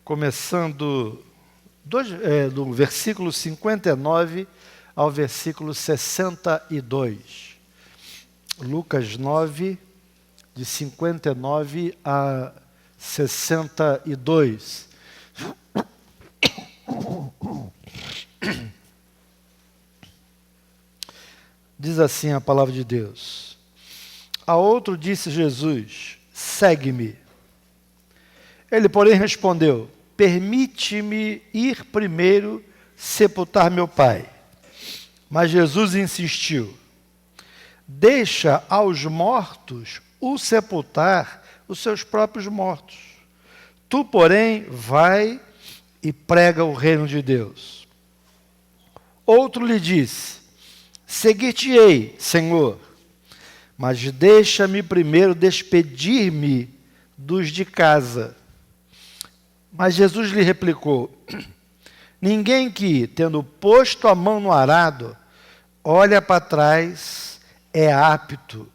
começando do versículo 59 ao versículo 62. Lucas 9, de 59 a 62. Diz assim a palavra de Deus. A outro disse Jesus: segue-me. Ele, porém, respondeu: permite-me ir primeiro sepultar meu pai. Mas Jesus insistiu: deixa aos mortos o sepultar os seus próprios mortos. Tu, porém, vai e prega o reino de Deus. Outro lhe disse: seguir-te-ei, Senhor, mas deixa-me primeiro despedir-me dos de casa. Mas Jesus lhe replicou: ninguém que, tendo posto a mão no arado, olha para trás, é apto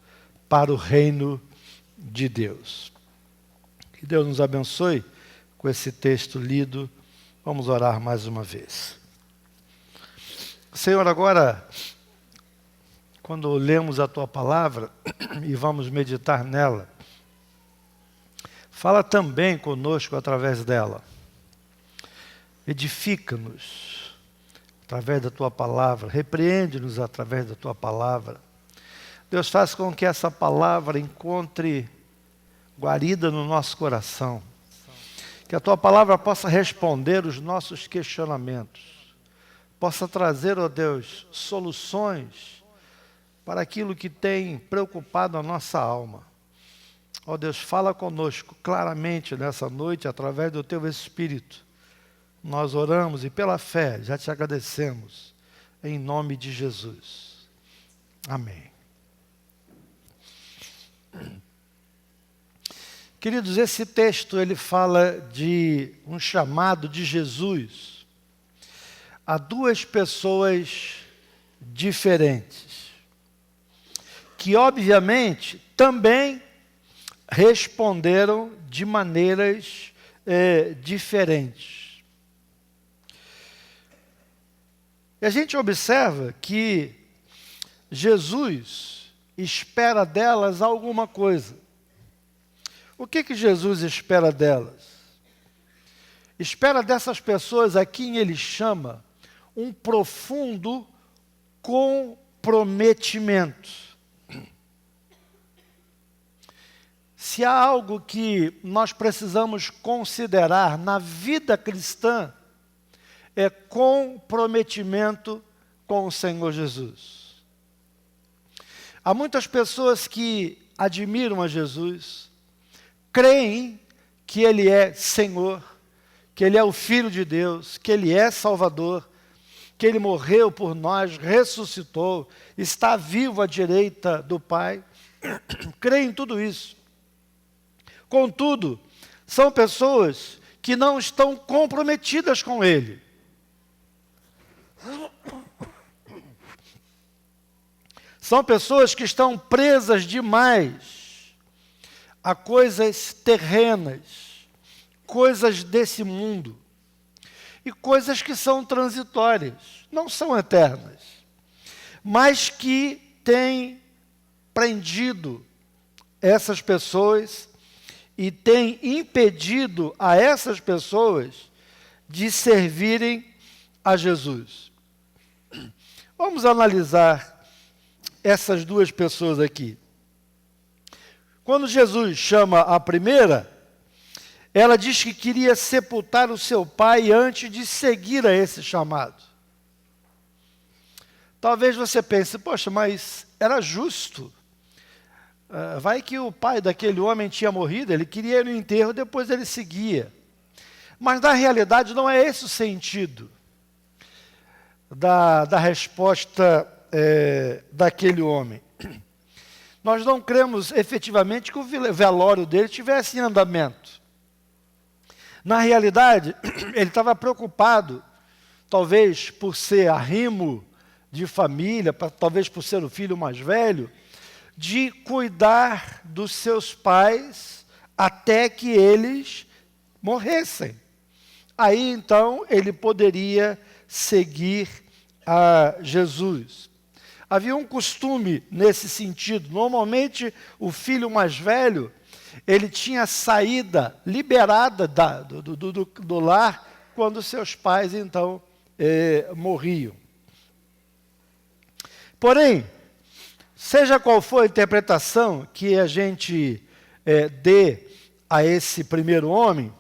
para o reino de Deus. Que Deus nos abençoe com esse texto lido. Vamos orar mais uma vez. Senhor, agora, quando lemos a Tua palavra e vamos meditar nela, fala também conosco através dela. Edifica-nos através da Tua palavra. Repreende-nos através da Tua palavra. Deus, faz com que essa palavra encontre guarida no nosso coração. Que a Tua palavra possa responder os nossos questionamentos. Possa trazer, ó Deus, soluções para aquilo que tem preocupado a nossa alma. Ó Deus, fala conosco claramente nessa noite, através do Teu Espírito. Nós oramos e pela fé já te agradecemos, em nome de Jesus. Amém. Queridos, esse texto ele fala de um chamado de Jesus a duas pessoas diferentes, que obviamente também responderam de maneiras diferentes. E a gente observa que Jesus espera delas alguma coisa. O que Jesus espera delas? Espera dessas pessoas a quem Ele chama um profundo comprometimento. Se há algo que nós precisamos considerar na vida cristã, é comprometimento com o Senhor Jesus. Há muitas pessoas que admiram a Jesus, creem que Ele é Senhor, que Ele é o Filho de Deus, que Ele é Salvador, que Ele morreu por nós, ressuscitou, está vivo à direita do Pai. Creem em tudo isso. Contudo, são pessoas que não estão comprometidas com Ele. São pessoas que estão presas demais a coisas terrenas, coisas desse mundo, e coisas que são transitórias, não são eternas, mas que têm prendido essas pessoas e têm impedido a essas pessoas de servirem a Jesus. Vamos analisar essas duas pessoas aqui. Quando Jesus chama a primeira, ela diz que queria sepultar o seu pai antes de seguir a esse chamado. Talvez você pense: poxa, mas era justo. Vai que o pai daquele homem tinha morrido, ele queria ir no enterro, depois ele seguia. Mas na realidade não é esse o sentido da resposta daquele homem. Nós não cremos efetivamente que o velório dele estivesse em andamento. Na realidade, ele estava preocupado, talvez por ser arrimo de família, talvez por ser o filho mais velho, de cuidar dos seus pais até que eles morressem. aí então ele poderia seguir a Jesus. Havia um costume nesse sentido. Normalmente, o filho mais velho, ele tinha saída liberada do lar quando seus pais, então, morriam. Porém, seja qual for a interpretação que a gente dê a esse primeiro homem,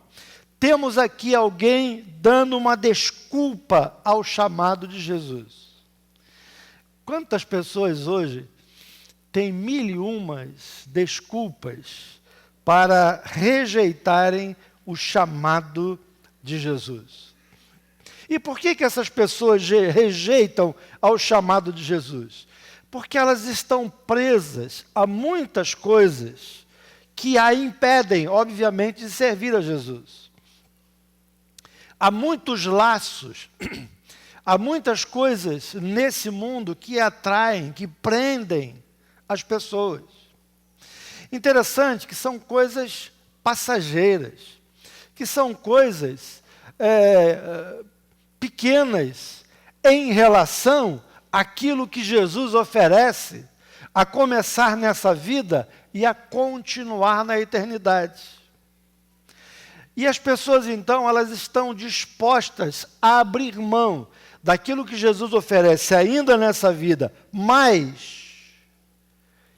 temos aqui alguém dando uma desculpa ao chamado de Jesus. Quantas pessoas hoje têm mil e umas desculpas para rejeitarem o chamado de Jesus? E por que essas pessoas rejeitam ao chamado de Jesus? Porque elas estão presas a muitas coisas que a impedem, obviamente, de servir a Jesus. Há muitos laços, há muitas coisas nesse mundo que atraem, que prendem as pessoas. Interessante que são coisas passageiras, que são coisas pequenas em relação àquilo que Jesus oferece, a começar nessa vida e a continuar na eternidade. E as pessoas, então, elas estão dispostas a abrir mão daquilo que Jesus oferece ainda nessa vida, mais,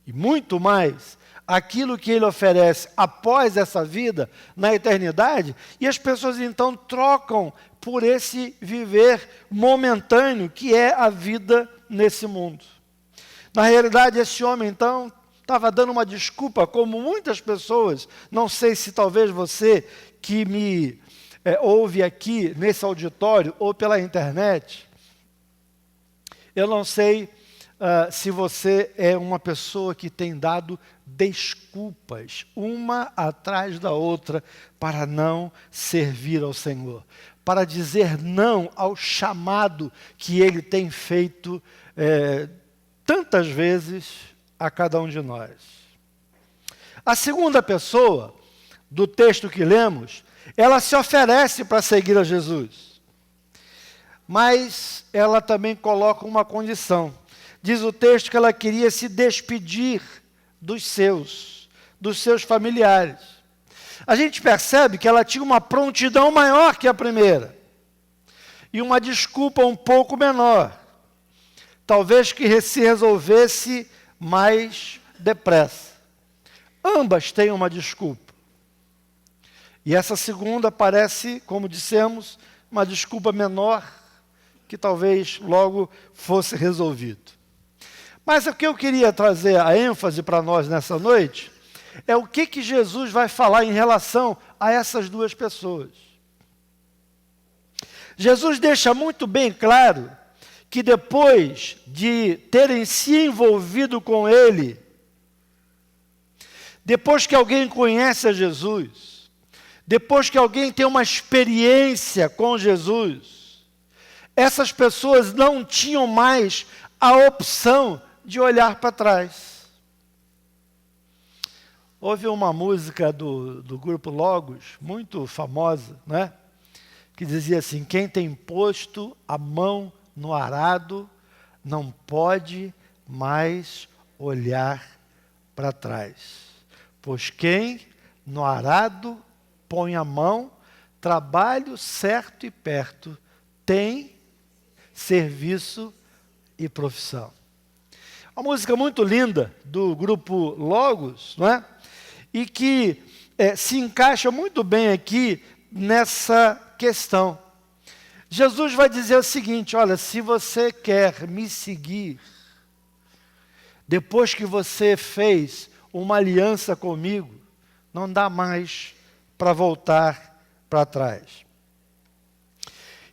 e muito mais, aquilo que Ele oferece após essa vida, na eternidade, e as pessoas, então, trocam por esse viver momentâneo, que é a vida nesse mundo. Na realidade, esse homem, então, estava dando uma desculpa, como muitas pessoas, não sei se talvez você que me ouve aqui nesse auditório ou pela internet, eu não sei se você é uma pessoa que tem dado desculpas, uma atrás da outra, para não servir ao Senhor, para dizer não ao chamado que Ele tem feito tantas vezes a cada um de nós. A segunda pessoa do texto que lemos, ela se oferece para seguir a Jesus. Mas ela também coloca uma condição. Diz o texto que ela queria se despedir dos seus familiares. A gente percebe que ela tinha uma prontidão maior que a primeira. E uma desculpa um pouco menor. Talvez que se resolvesse mais depressa. Ambas têm uma desculpa. E essa segunda parece, como dissemos, uma desculpa menor, que talvez logo fosse resolvido. Mas o que eu queria trazer a ênfase para nós nessa noite, é o que Jesus vai falar em relação a essas duas pessoas. Jesus deixa muito bem claro que depois de terem se envolvido com Ele, depois que alguém conhece a Jesus, depois que alguém tem uma experiência com Jesus, essas pessoas não tinham mais a opção de olhar para trás. Houve uma música do grupo Logos, muito famosa, né? Que dizia assim: quem tem posto a mão no arado não pode mais olhar para trás. Pois quem no arado põe a mão, trabalho certo e perto, tem serviço e profissão. Uma música muito linda do grupo Logos, não é? E que se encaixa muito bem aqui nessa questão. Jesus vai dizer o seguinte: olha, se você quer me seguir, depois que você fez uma aliança comigo, não dá mais para voltar para trás.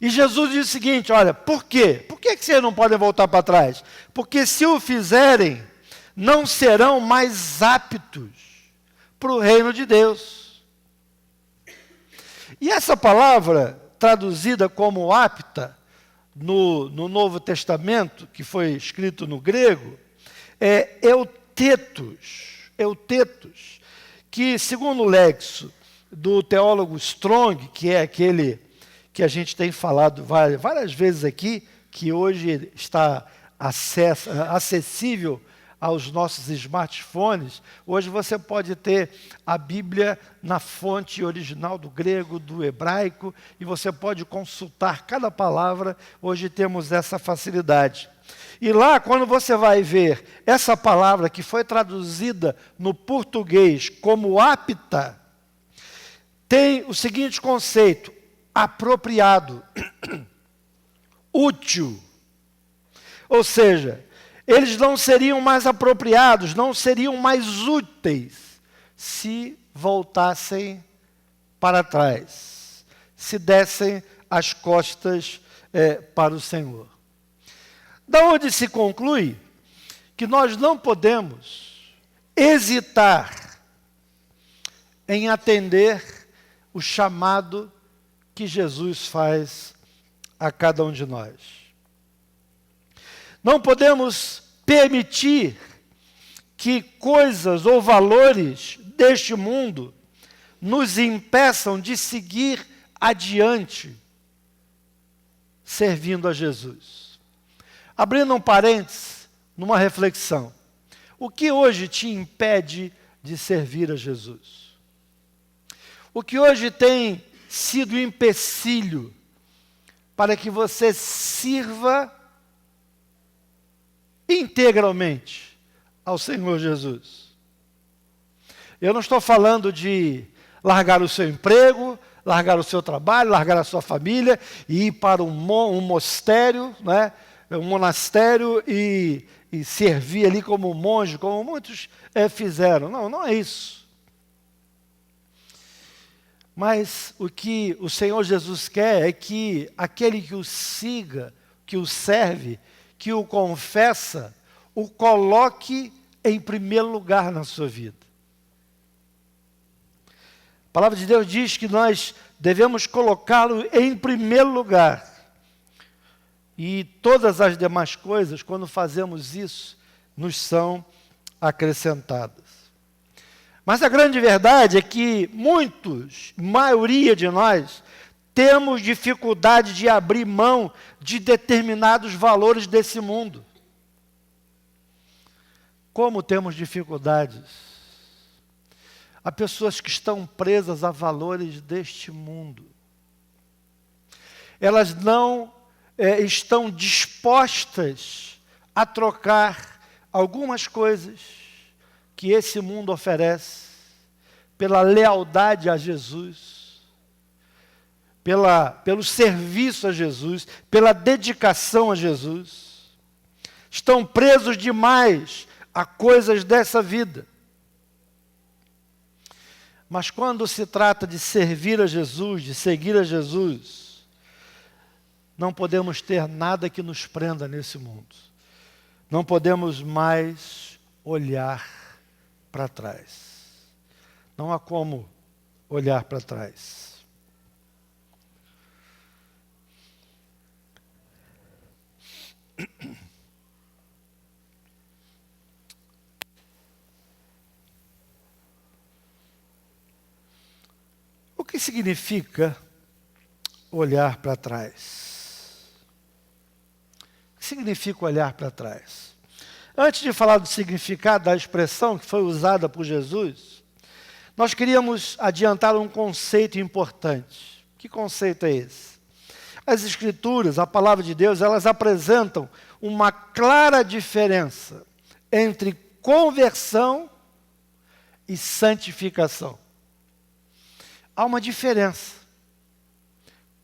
E Jesus diz o seguinte: olha, por quê? Por que vocês não podem voltar para trás? Porque se o fizerem, não serão mais aptos para o reino de Deus. E essa palavra, traduzida como apta, no Novo Testamento, que foi escrito no grego, é eutetos, que, segundo o Lexo do teólogo Strong, que é aquele que a gente tem falado várias vezes aqui, que hoje está acessível aos nossos smartphones. Hoje você pode ter a Bíblia na fonte original do grego, do hebraico, e você pode consultar cada palavra. Hoje temos essa facilidade. E lá, quando você vai ver essa palavra que foi traduzida no português como apta, tem o seguinte conceito: apropriado, útil. Ou seja, eles não seriam mais apropriados, não seriam mais úteis se voltassem para trás, se dessem as costas para o Senhor. Da onde se conclui que nós não podemos hesitar em atender o chamado que Jesus faz a cada um de nós. Não podemos permitir que coisas ou valores deste mundo nos impeçam de seguir adiante, servindo a Jesus. Abrindo um parênteses, numa reflexão. O que hoje te impede de servir a Jesus? O que hoje tem sido empecilho para que você sirva integralmente ao Senhor Jesus? Eu não estou falando de largar o seu emprego, largar o seu trabalho, largar a sua família e ir para um monastério, né? Um monastério e servir ali como monge, como muitos fizeram. Não é isso. Mas o que o Senhor Jesus quer é que aquele que o siga, que o serve, que o confessa, o coloque em primeiro lugar na sua vida. A palavra de Deus diz que nós devemos colocá-lo em primeiro lugar. E todas as demais coisas, quando fazemos isso, nos são acrescentadas. Mas a grande verdade é que maioria de nós, temos dificuldade de abrir mão de determinados valores desse mundo. Como temos dificuldades? Há pessoas que estão presas a valores deste mundo. Elas não estão dispostas a trocar algumas coisas que esse mundo oferece pela lealdade a Jesus, pelo serviço a Jesus, pela dedicação a Jesus. Estão presos demais a coisas dessa vida. Mas quando se trata de servir a Jesus, de seguir a Jesus, não podemos ter nada que nos prenda nesse mundo. Não podemos mais olhar para trás. Não há como olhar para trás. O que significa olhar para trás? O que significa olhar para trás? Antes de falar do significado da expressão que foi usada por Jesus, nós queríamos adiantar um conceito importante. Que conceito é esse? As Escrituras, a palavra de Deus, elas apresentam uma clara diferença entre conversão e santificação. Há uma diferença.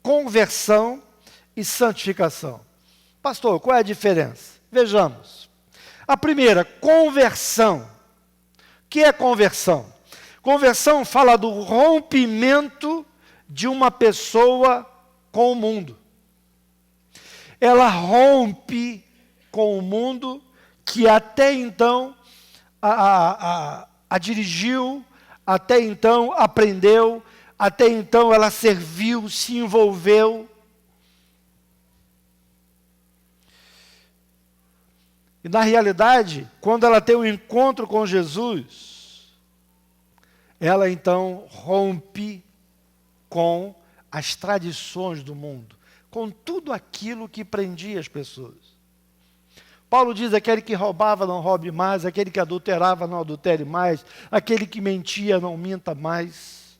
Conversão e santificação. Pastor, qual é a diferença? Vejamos. A primeira, conversão. O que é conversão? Conversão fala do rompimento de uma pessoa com o mundo. Ela rompe com o mundo que até então a dirigiu, até então aprendeu, até então ela serviu, se envolveu. E na realidade, quando ela tem um encontro com Jesus, ela então rompe com as tradições do mundo, com tudo aquilo que prendia as pessoas. Paulo diz, aquele que roubava não roube mais, aquele que adulterava não adultere mais, aquele que mentia não minta mais.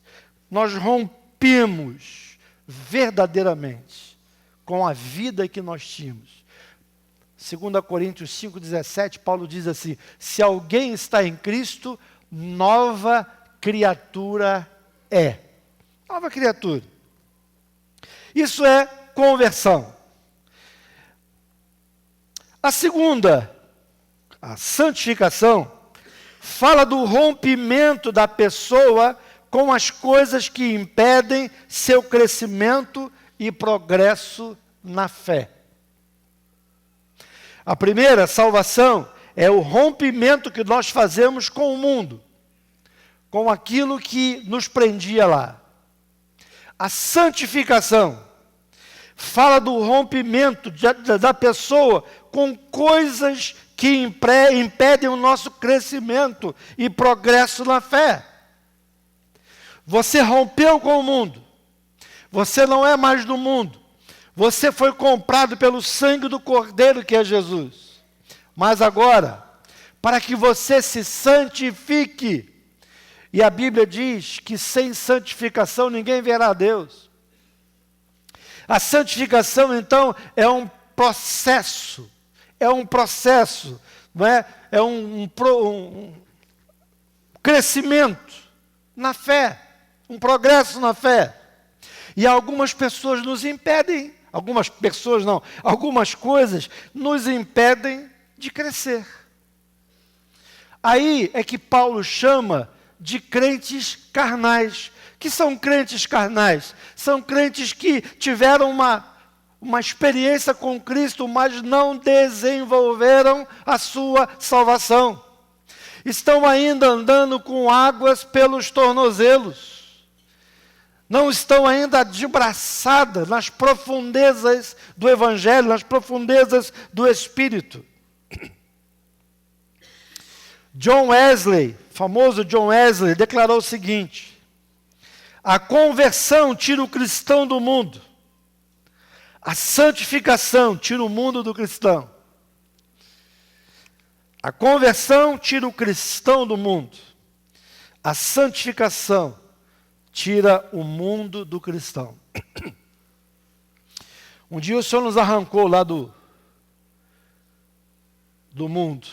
Nós rompemos verdadeiramente com a vida que nós tínhamos. 2 Coríntios 5,17, Paulo diz assim, se alguém está em Cristo, nova criatura é. Nova criatura. Isso é conversão. A segunda, a santificação, fala do rompimento da pessoa com as coisas que impedem seu crescimento e progresso na fé. A primeira, salvação, é o rompimento que nós fazemos com o mundo, com aquilo que nos prendia lá. A santificação fala do rompimento da pessoa com coisas que impedem o nosso crescimento e progresso na fé. Você rompeu com o mundo. Você não é mais do mundo. Você foi comprado pelo sangue do Cordeiro que é Jesus. Mas agora, para que você se santifique, e a Bíblia diz que sem santificação ninguém verá a Deus. A santificação, então, é um processo, não é? É um crescimento na fé, um progresso na fé. E algumas pessoas nos impedem, algumas coisas nos impedem de crescer. Aí é que Paulo chama de crentes carnais. Que são crentes carnais? São crentes que tiveram uma experiência com Cristo, mas não desenvolveram a sua salvação. Estão ainda andando com águas pelos tornozelos. Não estão ainda de braçada nas profundezas do Evangelho, nas profundezas do Espírito. John Wesley, famoso John Wesley, declarou o seguinte: a conversão tira o cristão do mundo. A santificação tira o mundo do cristão. A conversão tira o cristão do mundo. A santificação tira o mundo do cristão. Um dia o Senhor nos arrancou lá do mundo.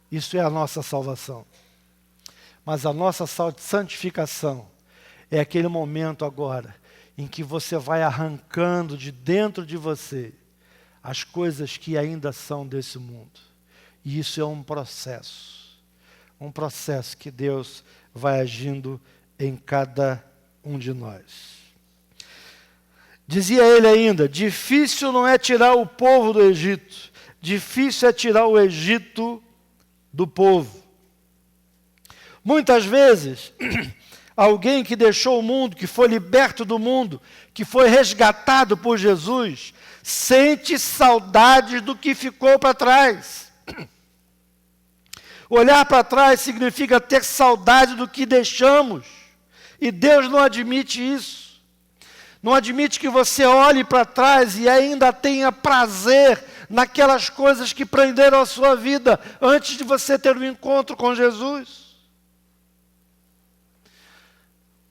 Isso é a nossa salvação. Mas a nossa santificação é aquele momento agora em que você vai arrancando de dentro de você as coisas que ainda são desse mundo. E isso é um processo que Deus vai agindo em cada um de nós. Dizia ele ainda, difícil não é tirar o povo do Egito, difícil é tirar o Egito do povo. Muitas vezes, alguém que deixou o mundo, que foi liberto do mundo, que foi resgatado por Jesus, sente saudade do que ficou para trás. Olhar para trás significa ter saudade do que deixamos. E Deus não admite isso. Não admite que você olhe para trás e ainda tenha prazer naquelas coisas que prenderam a sua vida antes de você ter um encontro com Jesus.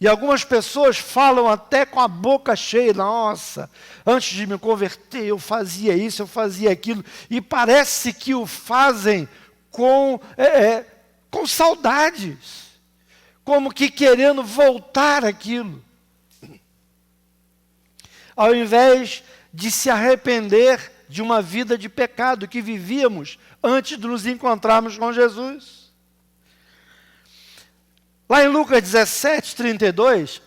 E algumas pessoas falam até com a boca cheia, nossa, antes de me converter eu fazia isso, eu fazia aquilo, e parece que o fazem com saudades, como que querendo voltar àquilo, ao invés de se arrepender de uma vida de pecado que vivíamos antes de nos encontrarmos com Jesus. Lá em Lucas 17, 32,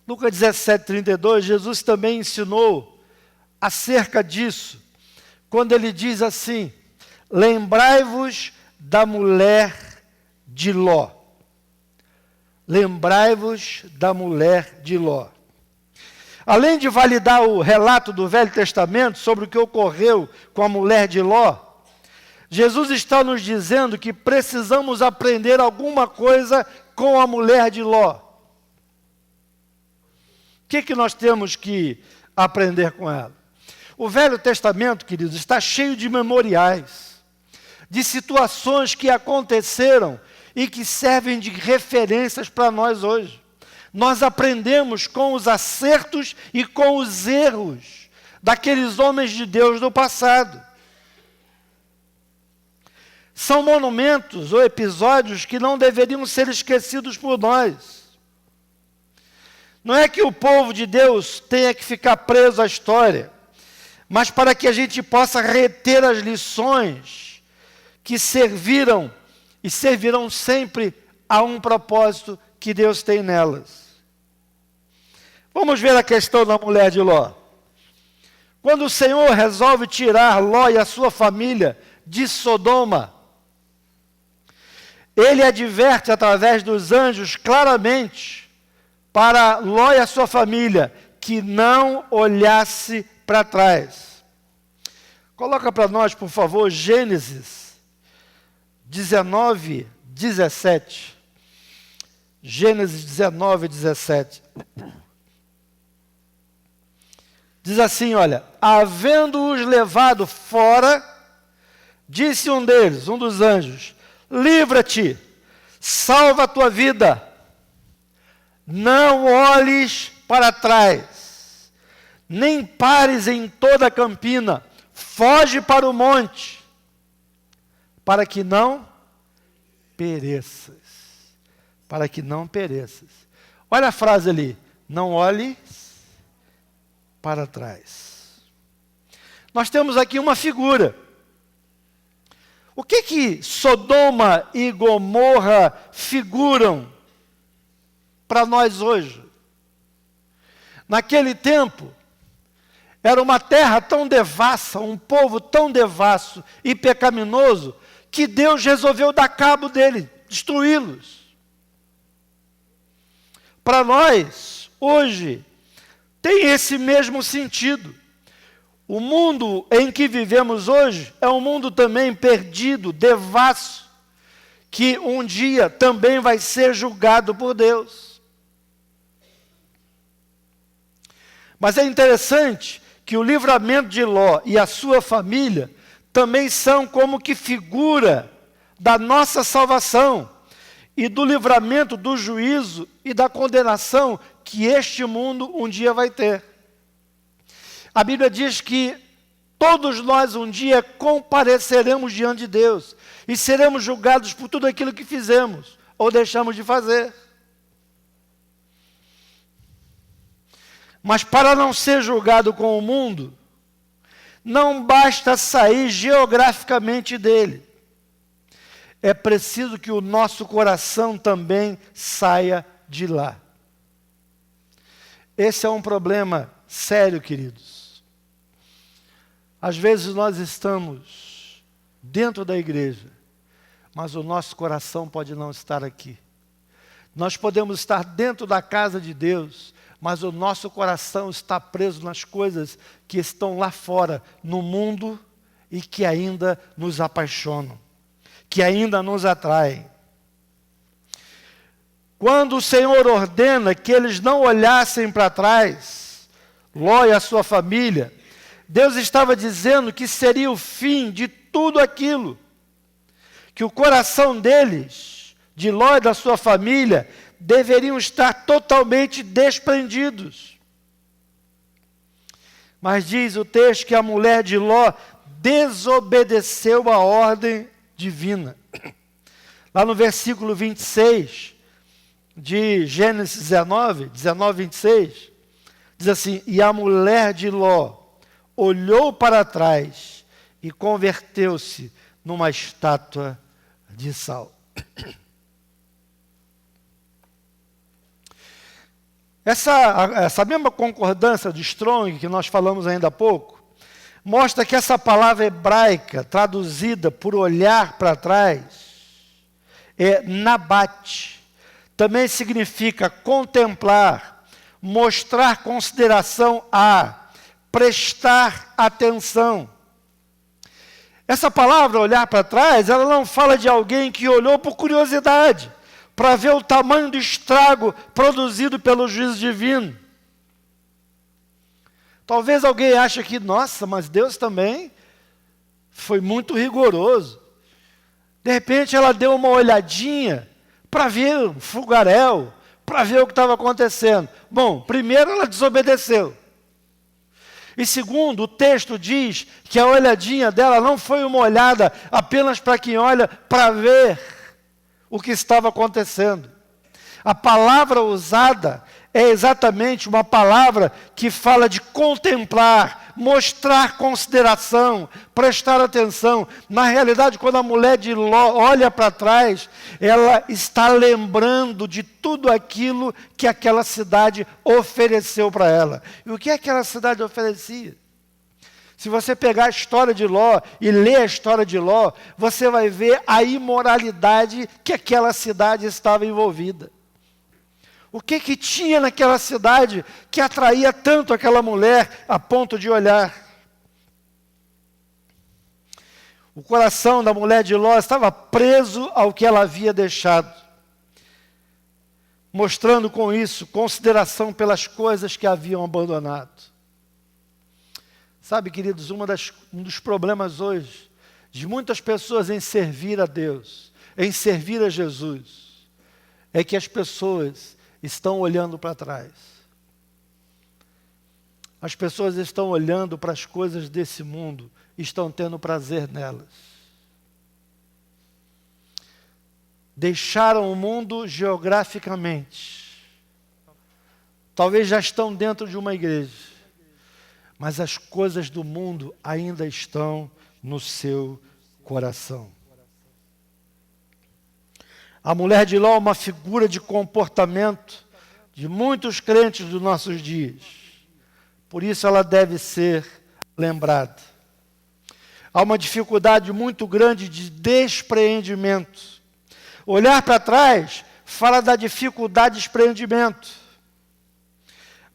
Lucas 17, 32, Jesus também ensinou acerca disso, quando ele diz assim, lembrai-vos da mulher de Ló. Lembrai-vos da mulher de Ló. Além de validar o relato do Velho Testamento sobre o que ocorreu com a mulher de Ló, Jesus está nos dizendo que precisamos aprender alguma coisa com a mulher de Ló. O que nós temos que aprender com ela? O Velho Testamento, queridos, está cheio de memoriais, de situações que aconteceram e que servem de referências para nós hoje. Nós aprendemos com os acertos e com os erros daqueles homens de Deus do passado. São monumentos ou episódios que não deveriam ser esquecidos por nós. Não é que o povo de Deus tenha que ficar preso à história, mas para que a gente possa reter as lições que serviram e servirão sempre a um propósito que Deus tem nelas. Vamos ver a questão da mulher de Ló. Quando o Senhor resolve tirar Ló e a sua família de Sodoma, Ele adverte através dos anjos claramente para Ló e a sua família que não olhasse para trás. Coloca para nós, por favor, Gênesis 19, 17. Gênesis 19, 17. Diz assim, olha, havendo-os levado fora, disse um deles, um dos anjos, livra-te, salva a tua vida, não olhes para trás, nem pares em toda a campina, foge para o monte, para que não pereças. Para que não pereças. Olha a frase ali, não olhes para trás. Nós temos aqui uma figura. O que Sodoma e Gomorra figuram para nós hoje? Naquele tempo, era uma terra tão devassa, um povo tão devasso e pecaminoso, que Deus resolveu dar cabo dele, destruí-los. Para nós, hoje, tem esse mesmo sentido. O mundo em que vivemos hoje é um mundo também perdido, devasso, que um dia também vai ser julgado por Deus. Mas é interessante que o livramento de Ló e a sua família também são como que figura da nossa salvação e do livramento do juízo e da condenação que este mundo um dia vai ter. A Bíblia diz que todos nós um dia compareceremos diante de Deus e seremos julgados por tudo aquilo que fizemos ou deixamos de fazer. Mas para não ser julgado com o mundo, não basta sair geograficamente dele. É preciso que o nosso coração também saia de lá. Esse é um problema sério, queridos. Às vezes nós estamos dentro da igreja, mas o nosso coração pode não estar aqui. Nós podemos estar dentro da casa de Deus, mas o nosso coração está preso nas coisas que estão lá fora, no mundo, e que ainda nos apaixonam, que ainda nos atraem. Quando o Senhor ordena que eles não olhassem para trás, Ló e a sua família, Deus estava dizendo que seria o fim de tudo aquilo, que o coração deles, de Ló e da sua família, deveriam estar totalmente desprendidos. Mas diz o texto que a mulher de Ló desobedeceu a ordem divina. Lá no versículo 26 de Gênesis 19, 26, diz assim, e a mulher de Ló olhou para trás e converteu-se numa estátua de sal. Essa mesma concordância de Strong, que nós falamos ainda há pouco, mostra que essa palavra hebraica, traduzida por olhar para trás, é nabat. Também significa contemplar, mostrar consideração a, prestar atenção. Essa palavra, olhar para trás, ela não fala de alguém que olhou por curiosidade, para ver o tamanho do estrago produzido pelo juízo divino. Talvez alguém ache que, nossa, mas Deus também foi muito rigoroso. De repente ela deu uma olhadinha para ver o fogaréu, para ver o que estava acontecendo. Bom, primeiro ela desobedeceu. E segundo, o texto diz que a olhadinha dela não foi uma olhada apenas para quem olha para ver o que estava acontecendo. A palavra usada é exatamente uma palavra que fala de contemplar, mostrar consideração, prestar atenção. Na realidade, quando a mulher de Ló olha para trás, ela está lembrando de tudo aquilo que aquela cidade ofereceu para ela. E o que aquela cidade oferecia? Se você pegar a história de Ló e ler a história de Ló, você vai ver a imoralidade que aquela cidade estava envolvida. O que tinha naquela cidade que atraía tanto aquela mulher a ponto de olhar? O coração da mulher de Ló estava preso ao que ela havia deixado, mostrando com isso consideração pelas coisas que haviam abandonado. Sabe, queridos, um dos problemas hoje de muitas pessoas em servir a Deus, em servir a Jesus, é que as pessoas estão olhando para trás. As pessoas estão olhando para as coisas desse mundo e estão tendo prazer nelas. Deixaram o mundo geograficamente. Talvez já estão dentro de uma igreja, mas as coisas do mundo ainda estão no seu coração. A mulher de Ló é uma figura de comportamento de muitos crentes dos nossos dias. Por isso ela deve ser lembrada. Há uma dificuldade muito grande de despreendimento. Olhar para trás fala da dificuldade de despreendimento.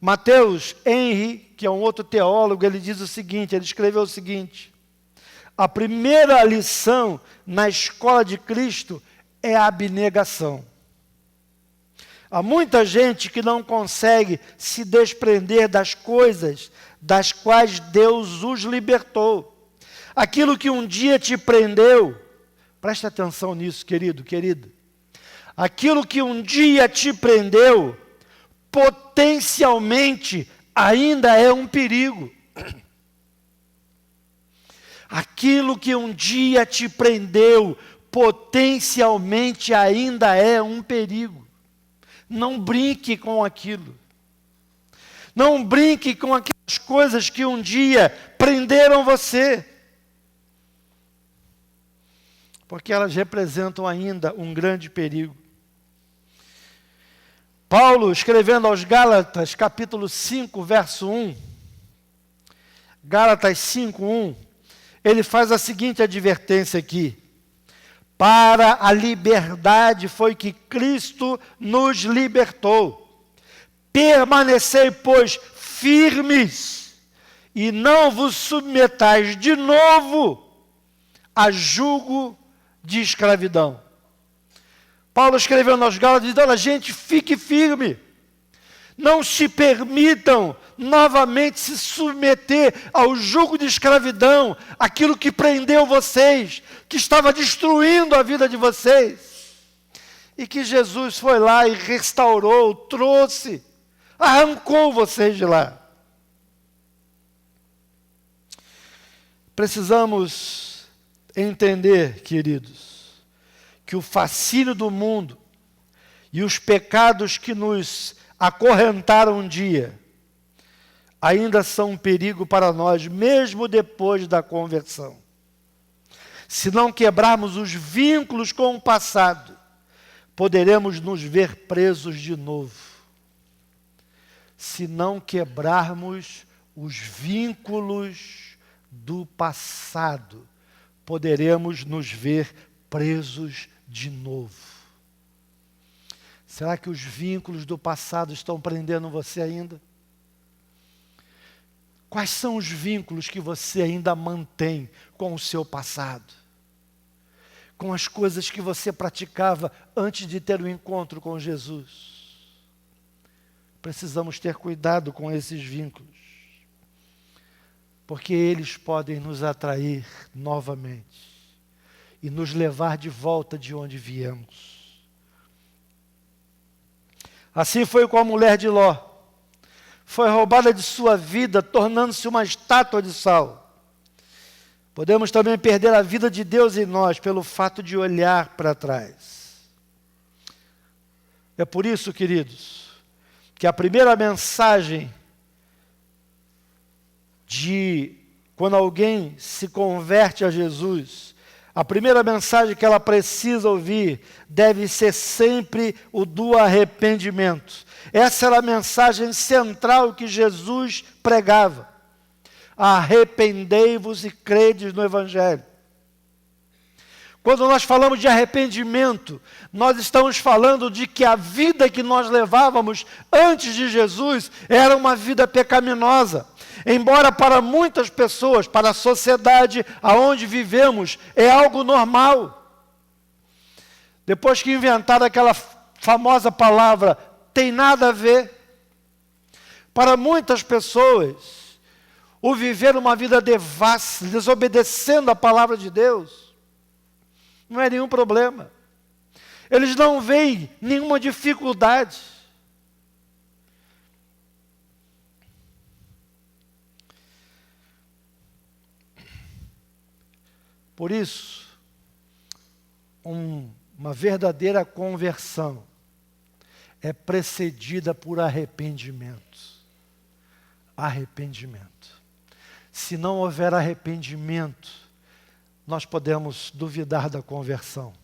Mateus Henry, que é um outro teólogo, ele diz o seguinte, ele escreveu o seguinte: a primeira lição na escola de Cristo é a abnegação. Há muita gente que não consegue se desprender das coisas das quais Deus os libertou. Aquilo que um dia te prendeu, preste atenção nisso, querido, querida. Aquilo que um dia te prendeu, potencialmente ainda é um perigo. Aquilo que um dia te prendeu, potencialmente ainda é um perigo. Não brinque com aquilo. Não brinque com aquelas coisas que um dia prenderam você. Porque elas representam ainda um grande perigo. Paulo, escrevendo aos Gálatas, capítulo 5, verso 1, Gálatas 5, 1, ele faz a seguinte advertência aqui: para a liberdade foi que Cristo nos libertou. Permanecei, pois, firmes, e não vos submetais de novo a jugo de escravidão. Paulo escreveu nos Gálatas, dizendo: olha, gente, fique firme. Não se permitam novamente se submeter ao jugo de escravidão, aquilo que prendeu vocês, que estava destruindo a vida de vocês. E que Jesus foi lá e restaurou, trouxe, arrancou vocês de lá. Precisamos entender, queridos, que o fascínio do mundo e os pecados que nos acorrentaram um dia, ainda são um perigo para nós, mesmo depois da conversão. Se não quebrarmos os vínculos com o passado, poderemos nos ver presos de novo. Se não quebrarmos os vínculos do passado, poderemos nos ver presos de novo. Será que os vínculos do passado estão prendendo você ainda? Quais são os vínculos que você ainda mantém com o seu passado? com as coisas que você praticava antes de ter o encontro com Jesus. Precisamos ter cuidado com esses vínculos, porque eles podem nos atrair novamente e nos levar de volta de onde viemos. Assim foi com a mulher de Ló. Foi roubada de sua vida, tornando-se uma estátua de sal. Podemos também perder a vida de Deus em nós pelo fato de olhar para trás. É por isso, queridos, que a primeira mensagem de quando alguém se converte a Jesus, a primeira mensagem que ela precisa ouvir deve ser sempre o do arrependimento. Essa era a mensagem central que Jesus pregava. Arrependei-vos e credes no Evangelho. Quando nós falamos de arrependimento, nós estamos falando de que a vida que nós levávamos antes de Jesus era uma vida pecaminosa. Embora para muitas pessoas, para a sociedade aonde vivemos, é algo normal. Depois que inventaram aquela famosa palavra, tem nada a ver. Para muitas pessoas, o viver uma vida devassa, desobedecendo a palavra de Deus, não é nenhum problema. Eles não veem nenhuma dificuldade. Por isso, uma verdadeira conversão é precedida por arrependimento. Arrependimento. Se não houver arrependimento, nós podemos duvidar da conversão.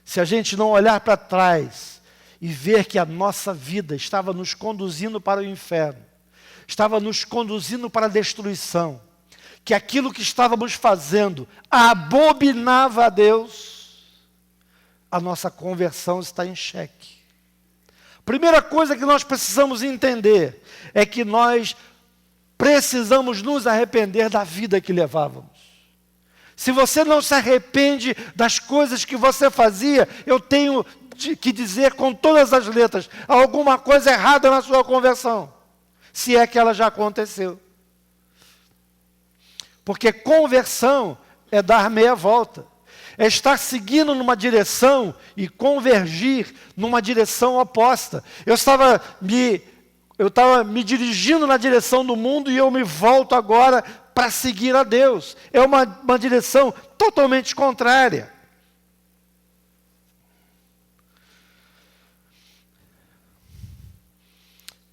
Se a gente não olhar para trás e ver que a nossa vida estava nos conduzindo para o inferno, estava nos conduzindo para a destruição, que aquilo que estávamos fazendo abominava a Deus, a nossa conversão está em xeque. Primeira coisa que nós precisamos entender é que nós precisamos nos arrepender da vida que levávamos. Se você não se arrepende das coisas que você fazia, eu tenho que dizer com todas as letras, alguma coisa errada na sua conversão, se é que ela já aconteceu. Porque conversão é dar meia volta, é estar seguindo numa direção e convergir numa direção oposta. Eu estava me dirigindo na direção do mundo e eu me volto agora para seguir a Deus. É uma direção totalmente contrária.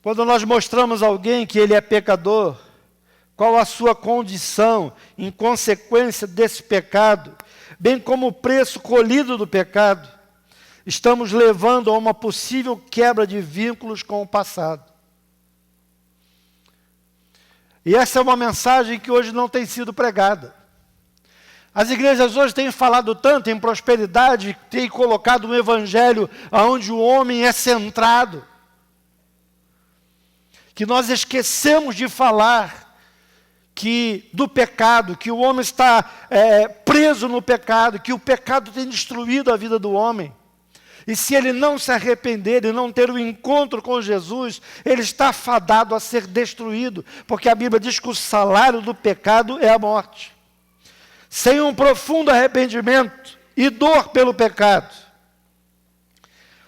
Quando nós mostramos a alguém que ele é pecador, qual a sua condição em consequência desse pecado, bem como o preço colhido do pecado, estamos levando a uma possível quebra de vínculos com o passado. E essa é uma mensagem que hoje não tem sido pregada. As igrejas hoje têm falado tanto em prosperidade, têm colocado um evangelho onde o homem é centrado, que nós esquecemos de falar do pecado, que o homem está preso no pecado, que o pecado tem destruído a vida do homem. E se ele não se arrepender e não ter um encontro com Jesus, ele está fadado a ser destruído, porque a Bíblia diz que o salário do pecado é a morte. Sem um profundo arrependimento e dor pelo pecado,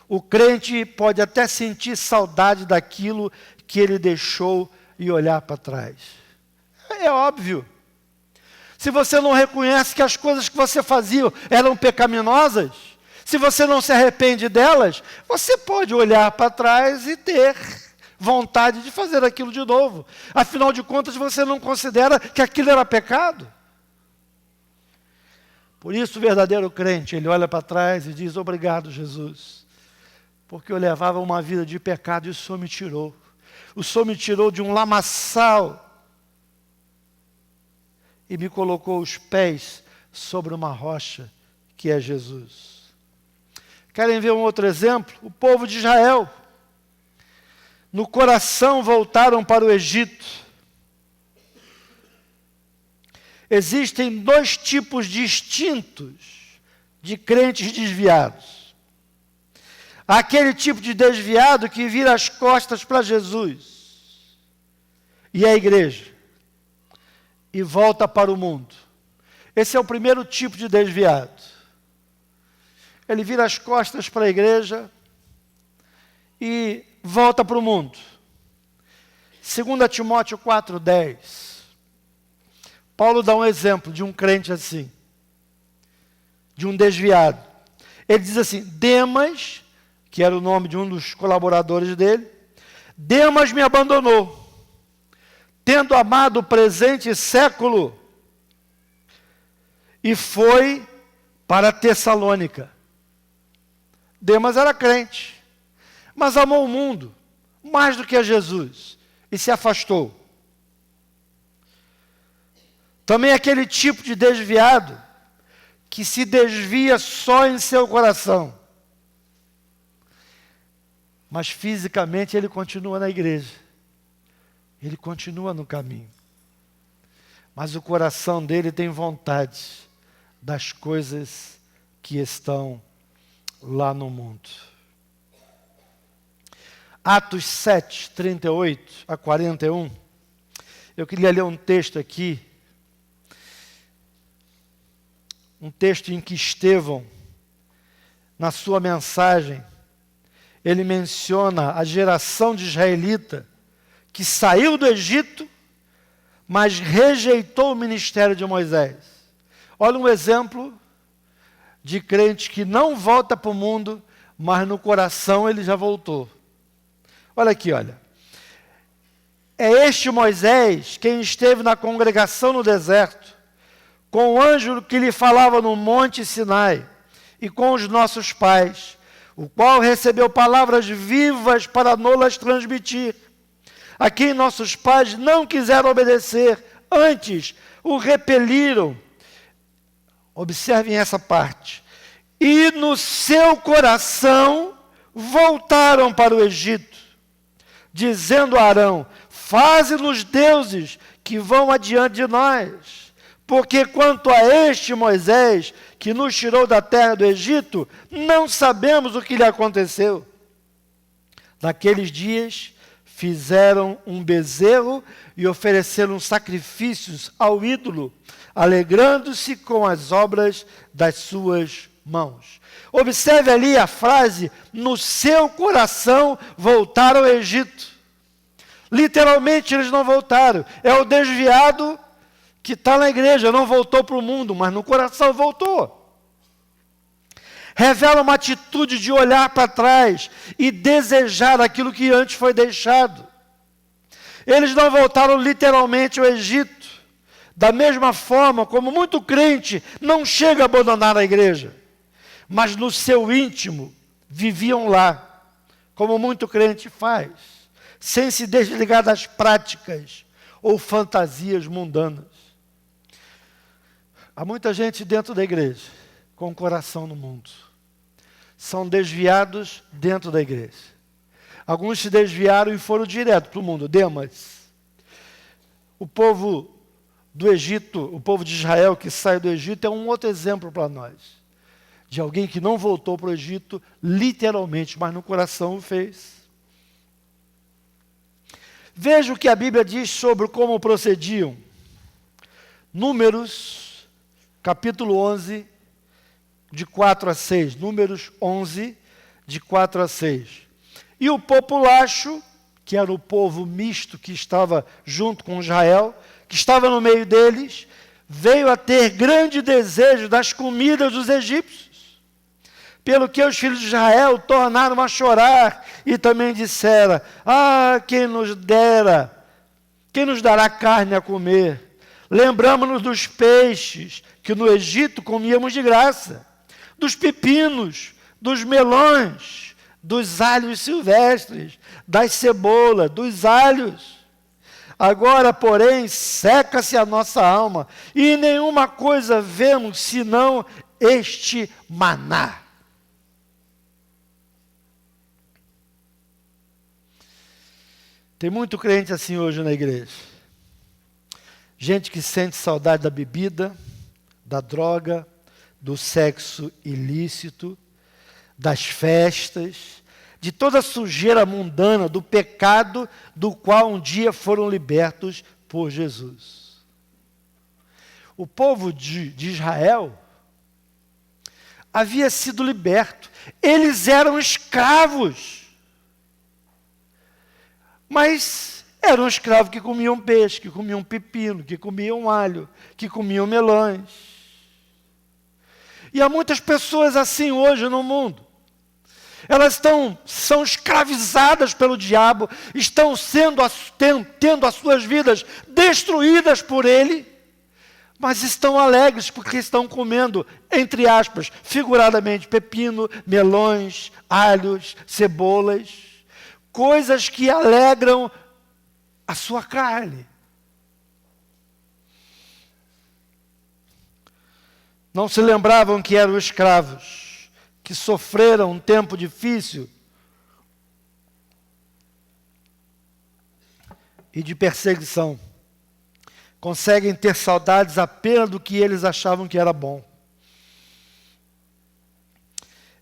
o crente pode até sentir saudade daquilo que ele deixou e olhar para trás. É óbvio. Se você não reconhece que as coisas que você fazia eram pecaminosas, se você não se arrepende delas, você pode olhar para trás e ter vontade de fazer aquilo de novo. Afinal de contas, você não considera que aquilo era pecado. Por isso, o verdadeiro crente, ele olha para trás e diz: obrigado, Jesus, porque eu levava uma vida de pecado e o Senhor me tirou. O Senhor me tirou de um lamaçal e me colocou os pés sobre uma rocha, que é Jesus. Querem ver um outro exemplo? O povo de Israel. No coração voltaram para o Egito. Existem dois tipos distintos de crentes desviados. Aquele tipo de desviado que vira as costas para Jesus e a igreja e volta para o mundo. Esse é o primeiro tipo de desviado. Ele vira as costas para a igreja e volta para o mundo. 2 Timóteo 4,10. Paulo dá um exemplo de um crente assim, de um desviado. Ele diz assim: Demas, que era o nome de um dos colaboradores dele, Demas me abandonou, tendo amado o presente século, e foi para Tessalônica. Demas era crente, mas amou o mundo mais do que a Jesus e se afastou. Também aquele tipo de desviado que se desvia só em seu coração, mas fisicamente ele continua na igreja, ele continua no caminho, mas o coração dele tem vontade das coisas que estão lá no mundo. Atos 7, 38 a 41. Eu queria ler um texto aqui. Um texto em que Estevão, na sua mensagem, ele menciona a geração de israelita que saiu do Egito, mas rejeitou o ministério de Moisés. Olha um exemplo de crente que não volta para o mundo, mas no coração ele já voltou. Olha aqui, olha. É este Moisés quem esteve na congregação no deserto, com o anjo que lhe falava no monte Sinai, e com os nossos pais, o qual recebeu palavras vivas para nos transmitir, a quem nossos pais não quiseram obedecer, antes o repeliram. Observem essa parte. E no seu coração voltaram para o Egito, dizendo a Arão: faze-nos deuses que vão adiante de nós. Porque quanto a este Moisés, que nos tirou da terra do Egito, não sabemos o que lhe aconteceu. Naqueles dias, fizeram um bezerro e ofereceram sacrifícios ao ídolo, alegrando-se com as obras das suas mãos. Observe ali a frase: no seu coração voltaram ao Egito. Literalmente eles não voltaram. É o desviado que está na igreja, não voltou para o mundo, mas no coração voltou. Revela uma atitude de olhar para trás e desejar aquilo que antes foi deixado. Eles não voltaram literalmente ao Egito, da mesma forma como muito crente não chega a abandonar a igreja, mas no seu íntimo viviam lá, como muito crente faz, sem se desligar das práticas ou fantasias mundanas. Há muita gente dentro da igreja com o coração no mundo. São desviados dentro da igreja. Alguns se desviaram e foram direto para o mundo. Demas. O povo do Egito, o povo de Israel que sai do Egito é um outro exemplo para nós. De alguém que não voltou para o Egito literalmente, mas no coração o fez. Veja o que a Bíblia diz sobre como procediam. Números, capítulo 11, de 4 a 6. Números 11, de 4 a 6. E o populacho, que era o povo misto que estava junto com Israel, que estava no meio deles, veio a ter grande desejo das comidas dos egípcios, pelo que os filhos de Israel tornaram a chorar e também disseram: ah, quem nos dará carne a comer? Lembramos-nos dos peixes que no Egito comíamos de graça, dos pepinos, dos melões, dos alhos silvestres, das cebolas, dos alhos. Agora, porém, seca-se a nossa alma, e nenhuma coisa vemos senão este maná. Tem muito crente assim hoje na igreja. Gente que sente saudade da bebida, da droga, do sexo ilícito, das festas, de toda a sujeira mundana, do pecado do qual um dia foram libertos por Jesus. O povo de Israel havia sido liberto. Eles eram escravos. Mas eram escravos que comiam peixe, que comiam pepino, que comiam alho, que comiam melões. E há muitas pessoas assim hoje no mundo. Elas são escravizadas pelo diabo, estão tendo as suas vidas destruídas por ele, mas estão alegres porque estão comendo, entre aspas, figuradamente, pepino, melões, alhos, cebolas, coisas que alegram a sua carne. Não se lembravam que eram escravos, que sofreram um tempo difícil e de perseguição. Conseguem ter saudades apenas do que eles achavam que era bom.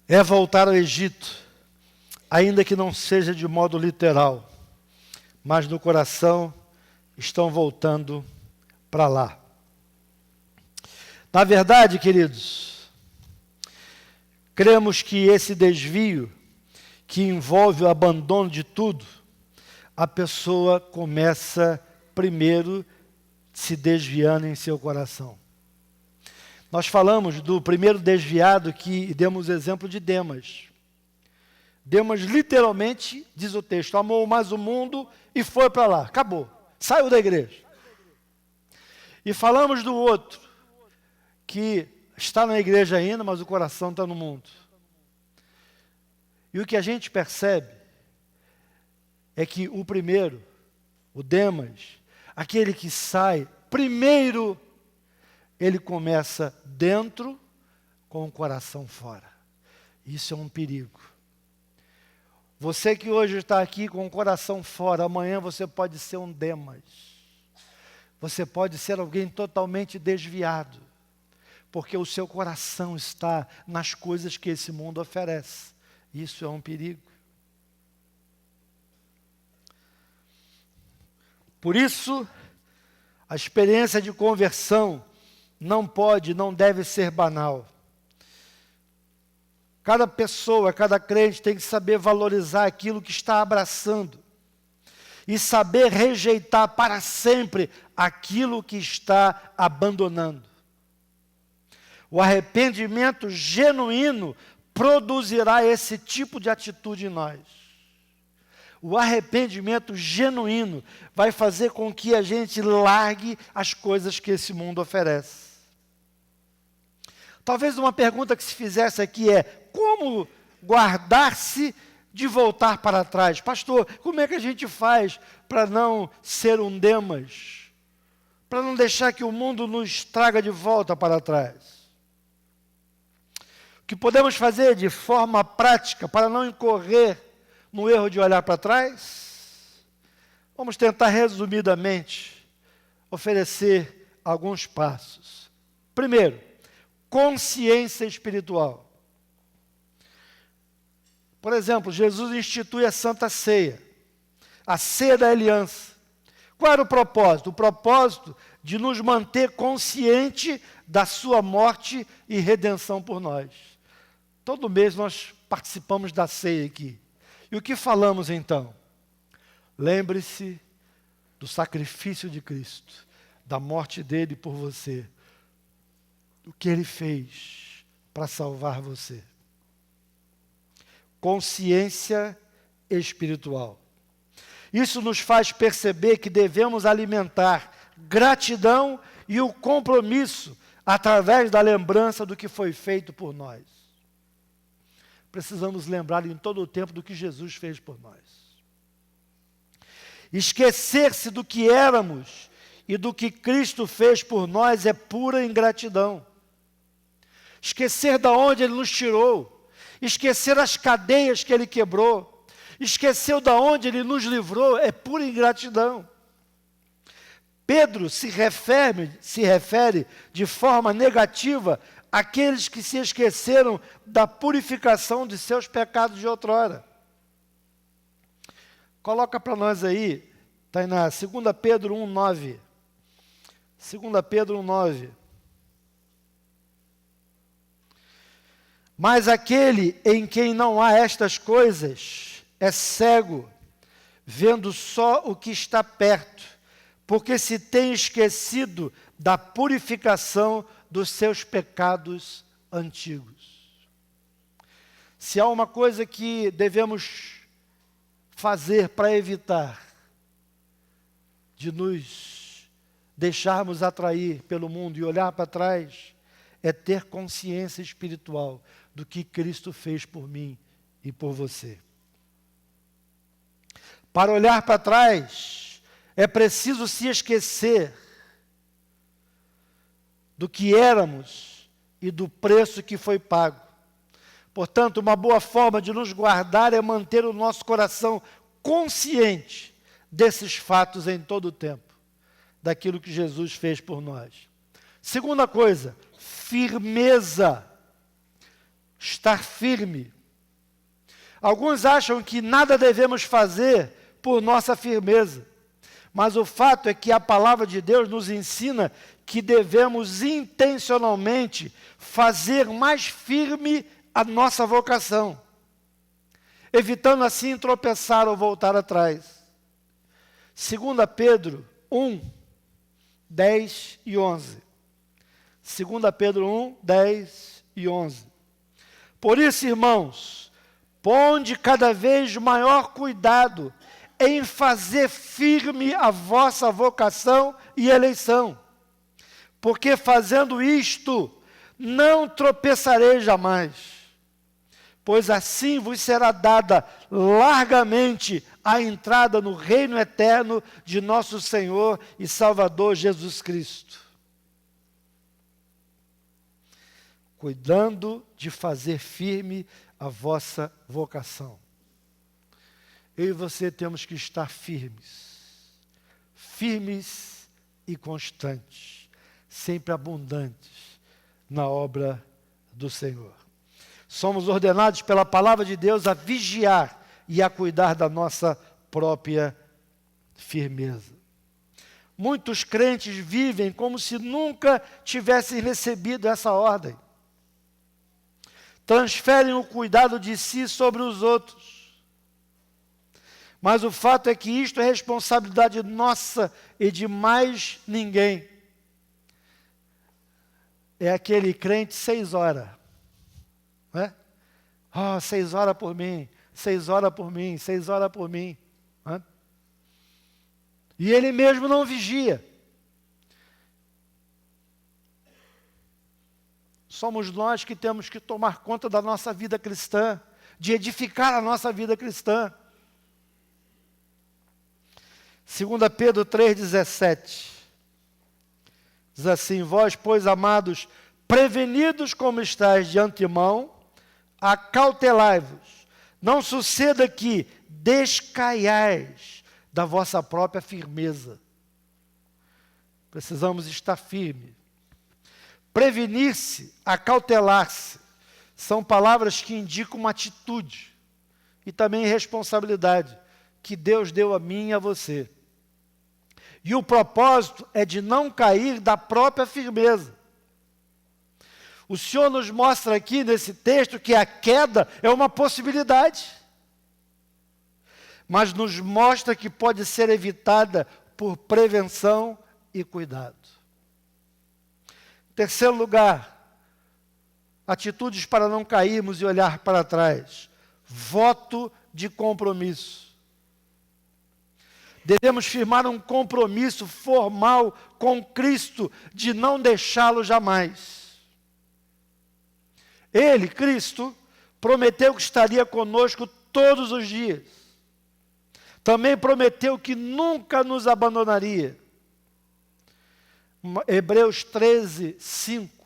É voltar ao Egito, ainda que não seja de modo literal, mas no coração estão voltando para lá. Na verdade, queridos, cremos que esse desvio, que envolve o abandono de tudo, a pessoa começa primeiro se desviando em seu coração. Nós falamos do primeiro desviado que demos o exemplo de Demas. Demas literalmente, diz o texto, amou mais o mundo e foi para lá, acabou, saiu da igreja. E falamos do outro, que está na igreja ainda, mas o coração está no mundo. E o que a gente percebe é que o primeiro, o Demas, aquele que sai primeiro, ele começa dentro com o coração fora. Isso é um perigo. Você que hoje está aqui com o coração fora, amanhã você pode ser um Demas. Você pode ser alguém totalmente desviado, porque o seu coração está nas coisas que esse mundo oferece. Isso é um perigo. Por isso, a experiência de conversão não pode, não deve ser banal. Cada pessoa, cada crente tem que saber valorizar aquilo que está abraçando e saber rejeitar para sempre aquilo que está abandonando. O arrependimento genuíno produzirá esse tipo de atitude em nós. O arrependimento genuíno vai fazer com que a gente largue as coisas que esse mundo oferece. Talvez uma pergunta que se fizesse aqui é: como guardar-se de voltar para trás? Pastor, como é que a gente faz para não ser um Demas? Para não deixar que o mundo nos traga de volta para trás? O que podemos fazer de forma prática para não incorrer no erro de olhar para trás? Vamos tentar resumidamente oferecer alguns passos. Primeiro, consciência espiritual. Por exemplo, Jesus institui a Santa Ceia, a ceia da aliança. Qual era o propósito? O propósito de nos manter consciente da sua morte e redenção por nós. Todo mês nós participamos da ceia aqui. E o que falamos então? Lembre-se do sacrifício de Cristo, da morte dele por você, do que ele fez para salvar você. Consciência espiritual. Isso nos faz perceber que devemos alimentar gratidão e o compromisso através da lembrança do que foi feito por nós. Precisamos lembrar em todo o tempo do que Jesus fez por nós. Esquecer-se do que éramos e do que Cristo fez por nós é pura ingratidão. Esquecer de onde Ele nos tirou, esquecer as cadeias que Ele quebrou, esquecer de onde Ele nos livrou é pura ingratidão. Pedro se refere de forma negativa aqueles que se esqueceram da purificação de seus pecados de outrora. Coloca para nós aí, está aí na 2 Pedro 1,9. 2 Pedro 1,9. Mas aquele em quem não há estas coisas é cego, vendo só o que está perto, porque se tem esquecido da purificação dos seus pecados antigos. Se há uma coisa que devemos fazer para evitar de nos deixarmos atrair pelo mundo e olhar para trás, é ter consciência espiritual do que Cristo fez por mim e por você. Para olhar para trás, é preciso se esquecer do que éramos e do preço que foi pago. Portanto, uma boa forma de nos guardar é manter o nosso coração consciente desses fatos em todo o tempo, daquilo que Jesus fez por nós. Segunda coisa, firmeza. Estar firme. Alguns acham que nada devemos fazer por nossa firmeza. Mas o fato é que a palavra de Deus nos ensina que devemos intencionalmente fazer mais firme a nossa vocação, evitando assim tropeçar ou voltar atrás. 2 Pedro 1, 10 e 11. 2 Pedro 1, 10 e 11. Por isso, irmãos, ponde cada vez maior cuidado em fazer firme a vossa vocação e eleição, porque fazendo isto, não tropeçareis jamais, pois assim vos será dada largamente a entrada no reino eterno de nosso Senhor e Salvador Jesus Cristo. Cuidando de fazer firme a vossa vocação. Eu e você temos que estar firmes e constantes, sempre abundantes na obra do Senhor. Somos ordenados pela palavra de Deus a vigiar e a cuidar da nossa própria firmeza. Muitos crentes vivem como se nunca tivessem recebido essa ordem. Transferem o cuidado de si sobre os outros. Mas o fato é que isto é responsabilidade nossa e de mais ninguém. É aquele crente 6 horas. Não é? 6 horas por mim, 6 horas por mim, 6 horas por mim. Não é? E ele mesmo não vigia. Somos nós que temos que tomar conta da nossa vida cristã, de edificar a nossa vida cristã. 2 Pedro 3,17 diz assim: vós, pois, amados, prevenidos como estáis de antemão, acautelai-vos, não suceda que descaiais da vossa própria firmeza. Precisamos estar firmes. Prevenir-se, acautelar-se, são palavras que indicam uma atitude e também responsabilidade que Deus deu a mim e a você. E o propósito é de não cair da própria firmeza. O Senhor nos mostra aqui nesse texto que a queda é uma possibilidade, mas nos mostra que pode ser evitada por prevenção e cuidado. Terceiro lugar, atitudes para não cairmos e olhar para trás. Voto de compromisso. Devemos firmar um compromisso formal com Cristo de não deixá-lo jamais. Ele, Cristo, prometeu que estaria conosco todos os dias. Também prometeu que nunca nos abandonaria. Hebreus 13, 5.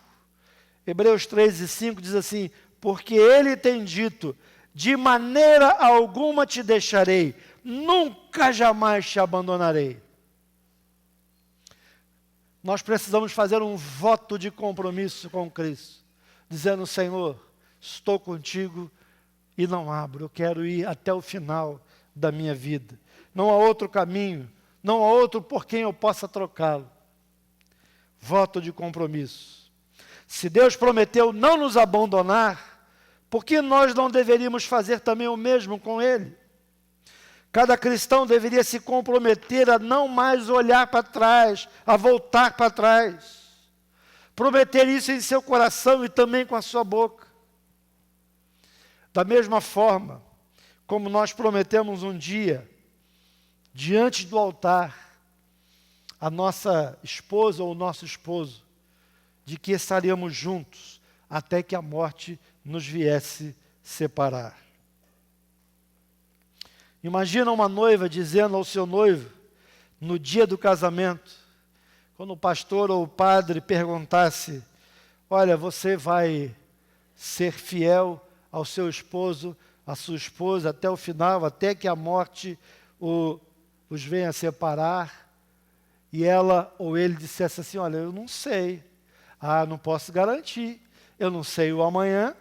Hebreus 13, 5 diz assim: porque ele tem dito, de maneira alguma te deixarei, nunca jamais te abandonarei. Nós precisamos fazer um voto de compromisso com Cristo. dizendo: Senhor, estou contigo e não abro, eu quero ir até o final da minha vida. Não há outro caminho, não há outro por quem eu possa trocá-lo. Voto de compromisso. Se Deus prometeu não nos abandonar, por que nós não deveríamos fazer também o mesmo com Ele? Cada cristão deveria se comprometer a não mais olhar para trás, a voltar para trás. Prometer isso em seu coração e também com a sua boca. Da mesma forma, como nós prometemos um dia, diante do altar, a nossa esposa ou o nosso esposo, de que estaríamos juntos até que a morte nos viesse separar. Imagina uma noiva dizendo ao seu noivo, no dia do casamento, quando o pastor ou o padre perguntasse: olha, você vai ser fiel ao seu esposo, à sua esposa, até o final, até que a morte os venha separar, e ela ou ele dissesse assim: olha, eu não sei, não posso garantir, eu não sei o amanhã.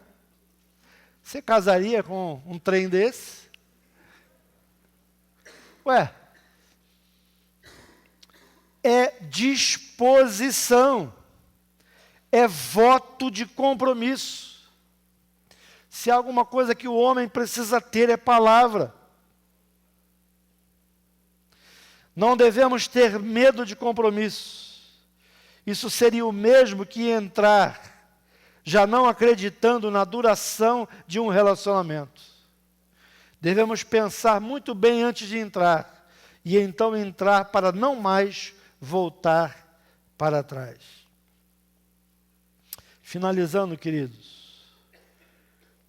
Você casaria com um trem desse? É disposição, é voto de compromisso. Se há alguma coisa que o homem precisa ter, é palavra. Não devemos ter medo de compromisso. Isso seria o mesmo que entrar, já não acreditando na duração de um relacionamento. Devemos pensar muito bem antes de entrar, e então entrar para não mais voltar para trás. Finalizando, queridos,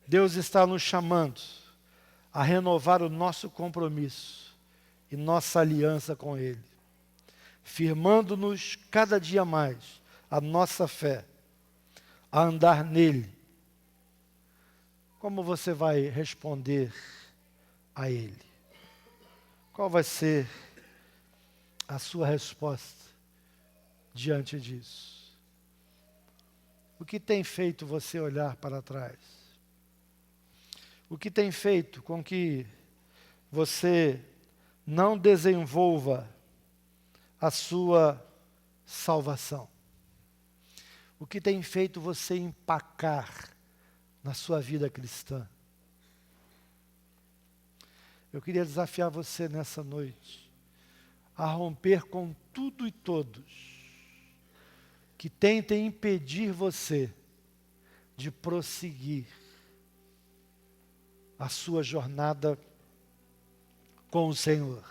Deus está nos chamando a renovar o nosso compromisso e nossa aliança com Ele, firmando-nos cada dia mais a nossa fé, a andar nele. Como você vai responder a Ele? Qual vai ser a sua resposta diante disso? O que tem feito você olhar para trás? O que tem feito com que você não desenvolva a sua salvação? O que tem feito você empacar na sua vida cristã? Eu queria desafiar você nessa noite a romper com tudo e todos que tentem impedir você de prosseguir a sua jornada com o Senhor.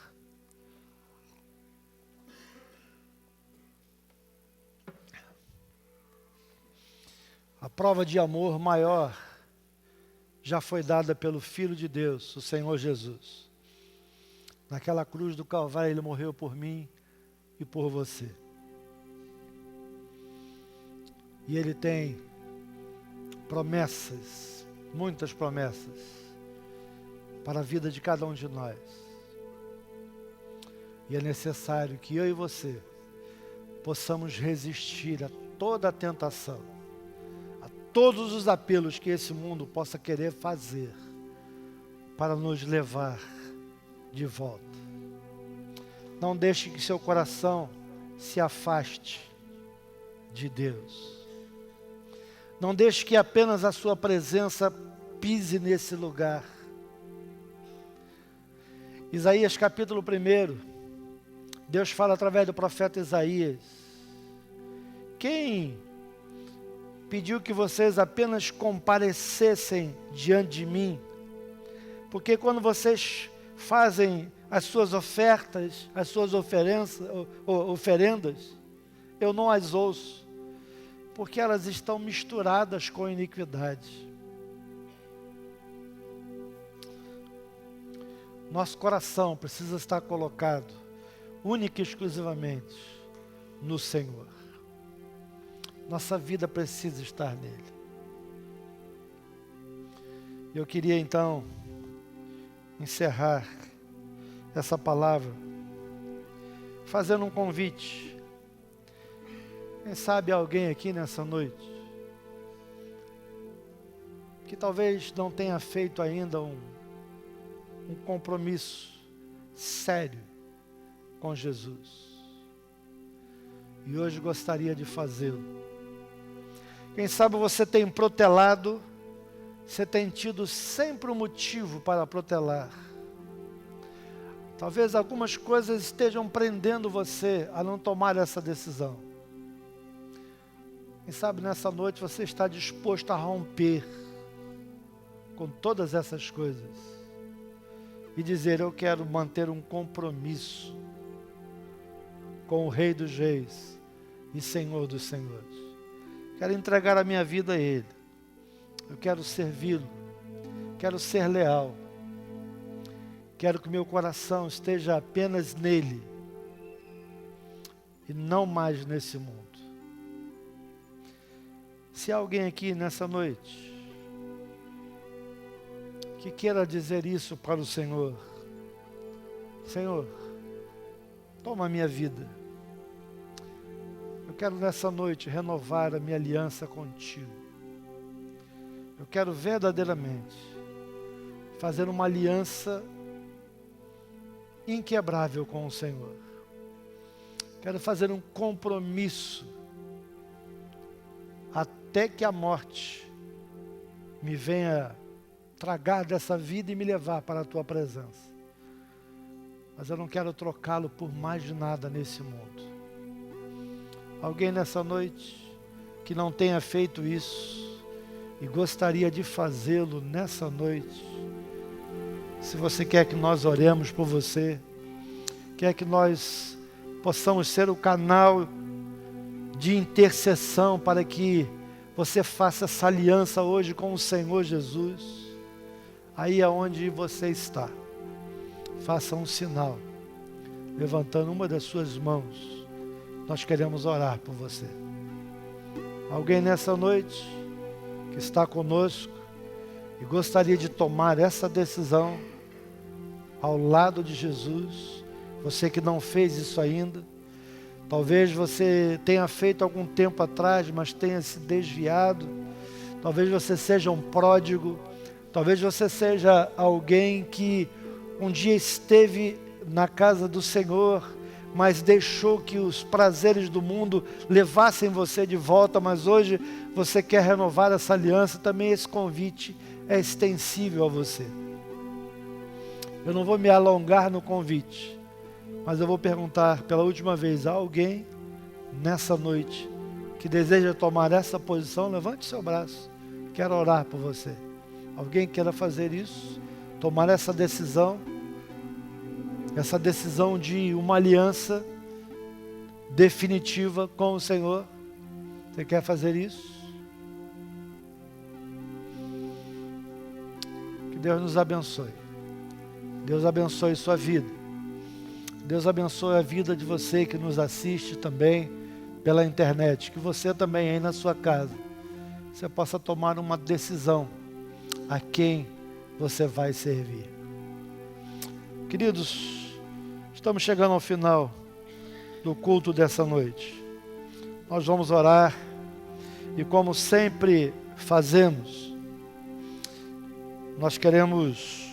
A prova de amor maior já foi dada pelo Filho de Deus, o Senhor Jesus. Naquela cruz do Calvário, Ele morreu por mim e por você. E Ele tem promessas, muitas promessas, para a vida de cada um de nós. E é necessário que eu e você possamos resistir a toda a tentação, a todos os apelos que esse mundo possa querer fazer para nos levar de volta. Não deixe que seu coração se afaste de Deus. Não deixe que apenas a sua presença pise nesse lugar. Isaías capítulo 1, Deus fala através do profeta Isaías: quem pediu que vocês apenas comparecessem diante de mim? Porque quando vocês fazem as suas ofertas, as suas oferendas, eu não as ouço, porque elas estão misturadas com iniquidade. Nosso coração precisa estar colocado única e exclusivamente no Senhor. Nossa vida precisa estar nele. Eu queria então encerrar essa palavra fazendo um convite. Quem sabe alguém aqui nessa noite que talvez não tenha feito ainda um compromisso sério com Jesus. E hoje gostaria de fazê-lo. Quem sabe você tem protelado, você tem tido sempre um motivo para protelar. Talvez algumas coisas estejam prendendo você a não tomar essa decisão. Quem sabe nessa noite você está disposto a romper com todas essas coisas e dizer: eu quero manter um compromisso com o Rei dos Reis e Senhor dos Senhores. Quero entregar a minha vida a Ele. Eu quero servi-lo. Quero ser leal. Quero que meu coração esteja apenas nele e não mais nesse mundo. Se há alguém aqui nessa noite que queira dizer isso para o Senhor: Senhor, toma a minha vida. Eu quero nessa noite renovar a minha aliança contigo. Eu quero verdadeiramente fazer uma aliança inquebrável com o Senhor. Quero fazer um compromisso até que a morte me venha tragar dessa vida e me levar para a tua presença. Mas eu não quero trocá-lo por mais nada nesse mundo. Alguém nessa noite que não tenha feito isso e gostaria de fazê-lo nessa noite? Se você quer que nós oremos por você, quer que nós possamos ser o canal de intercessão para que você faça essa aliança hoje com o Senhor Jesus, aí aonde você está, faça um sinal, levantando uma das suas mãos. Nós queremos orar por você. Alguém nessa noite que está conosco e gostaria de tomar essa decisão ao lado de Jesus, você que não fez isso ainda, talvez você tenha feito algum tempo atrás, mas tenha se desviado, talvez você seja um pródigo, talvez você seja alguém que um dia esteve na casa do Senhor, mas deixou que os prazeres do mundo levassem você de volta, mas hoje você quer renovar essa aliança. Também esse convite é extensível a você. Eu não vou me alongar no convite, mas eu vou perguntar pela última vez: há alguém nessa noite que deseja tomar essa posição? Levante seu braço, quero orar por você. Alguém queira fazer isso, tomar essa decisão de uma aliança definitiva com o Senhor? Você quer fazer isso? Que Deus nos abençoe. Deus abençoe sua vida. Deus abençoe a vida de você que nos assiste também pela internet. Que você também aí na sua casa, você possa tomar uma decisão a quem você vai servir. Queridos, estamos chegando ao final do culto dessa noite. Nós vamos orar e, como sempre fazemos, nós queremos